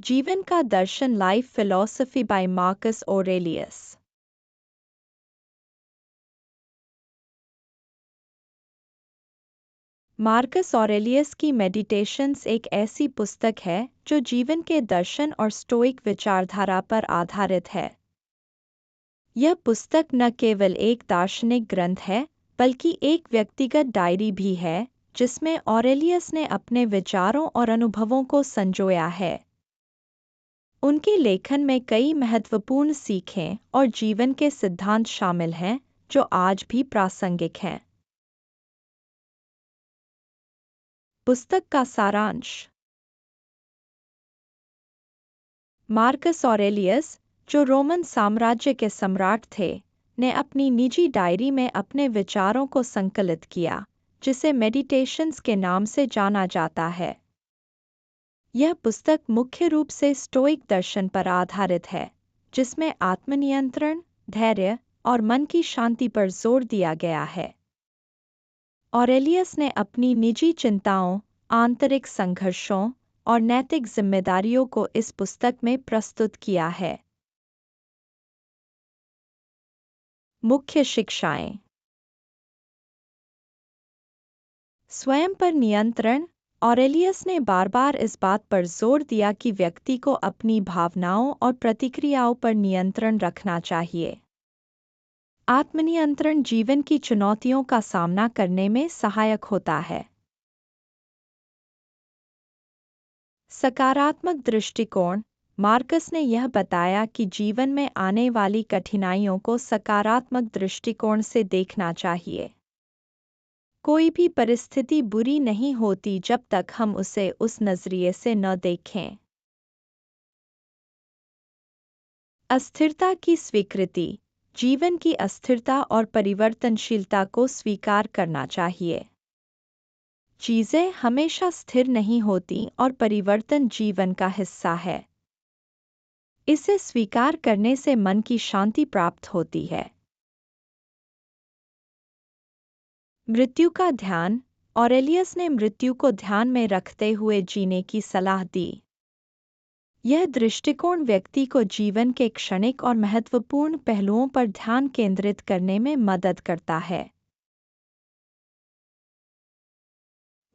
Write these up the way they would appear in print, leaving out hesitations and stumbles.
जीवन का दर्शन life philosophy by Marcus Aurelius. Marcus Aurelius की मेडिटेशंस एक ऐसी पुस्तक है जो जीवन के दर्शन और स्टोइक विचारधारा पर आधारित है। यह पुस्तक न केवल एक दार्शनिक ग्रंथ है बल्कि एक व्यक्तिगत डायरी भी है जिसमें ऑरेलियस ने अपने विचारों और अनुभवों को संजोया है। उनके लेखन में कई महत्वपूर्ण सीखें और जीवन के सिद्धांत शामिल हैं जो आज भी प्रासंगिक हैं। पुस्तक का सारांश। मार्कस ऑरेलियस, जो रोमन साम्राज्य के सम्राट थे, ने अपनी निजी डायरी में अपने विचारों को संकलित किया, जिसे मेडिटेशंस के नाम से जाना जाता है। यह पुस्तक मुख्य रूप से स्टोइक दर्शन पर आधारित है, जिसमें आत्मनियंत्रण, धैर्य और मन की शांति पर जोर दिया गया है। ऑरेलियस ने अपनी निजी चिंताओं, आंतरिक संघर्षों और नैतिक जिम्मेदारियों को इस पुस्तक में प्रस्तुत किया है। मुख्य शिक्षाएं। स्वयं पर नियंत्रण। ऑरेलियस ने बार बार इस बात पर जोर दिया कि व्यक्ति को अपनी भावनाओं और प्रतिक्रियाओं पर नियंत्रण रखना चाहिए। आत्मनियंत्रण जीवन की चुनौतियों का सामना करने में सहायक होता है। सकारात्मक दृष्टिकोण। मार्कस ने यह बताया कि जीवन में आने वाली कठिनाइयों को सकारात्मक दृष्टिकोण से देखना चाहिए। कोई भी परिस्थिति बुरी नहीं होती जब तक हम उसे उस नजरिए से न देखें। अस्थिरता की स्वीकृति। जीवन की अस्थिरता और परिवर्तनशीलता को स्वीकार करना चाहिए। चीजें हमेशा स्थिर नहीं होती और परिवर्तन जीवन का हिस्सा है। इसे स्वीकार करने से मन की शांति प्राप्त होती है। मृत्यु का ध्यान। ऑरेलियस ने मृत्यु को ध्यान में रखते हुए जीने की सलाह दी। यह दृष्टिकोण व्यक्ति को जीवन के क्षणिक और महत्वपूर्ण पहलुओं पर ध्यान केंद्रित करने में मदद करता है।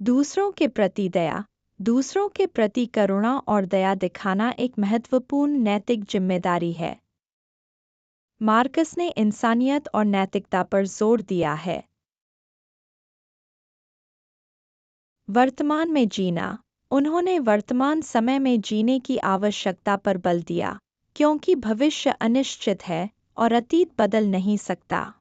दूसरों के प्रति दया। दूसरों के प्रति करुणा और दया दिखाना एक महत्वपूर्ण नैतिक जिम्मेदारी है। मार्कस ने इंसानियत और नैतिकता पर जोर दिया है। वर्तमान में जीना। उन्होंने वर्तमान समय में जीने की आवश्यकता पर बल दिया, क्योंकि भविष्य अनिश्चित है और अतीत बदल नहीं सकता।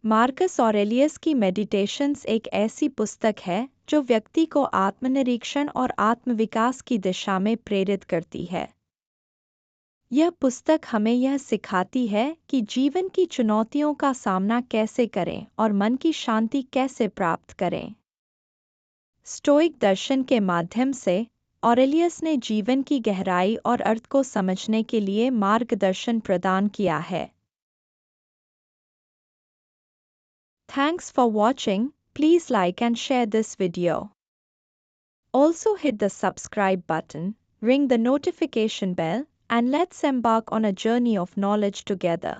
मार्कस ऑरेलियस की मेडिटेशंस एक ऐसी पुस्तक है जो व्यक्ति को आत्मनिरीक्षण और आत्मविकास की दिशा में प्रेरित करती है। यह पुस्तक हमें यह सिखाती है कि जीवन की चुनौतियों का सामना कैसे करें और मन की शांति कैसे प्राप्त करें। स्टोइक दर्शन के माध्यम से ऑरेलियस ने जीवन की गहराई और अर्थ को समझने के लिए मार्गदर्शन प्रदान किया है। Thanks for watching. Please like and share this video. Also hit the subscribe button, ring the notification bell, and let's embark on a journey of knowledge together.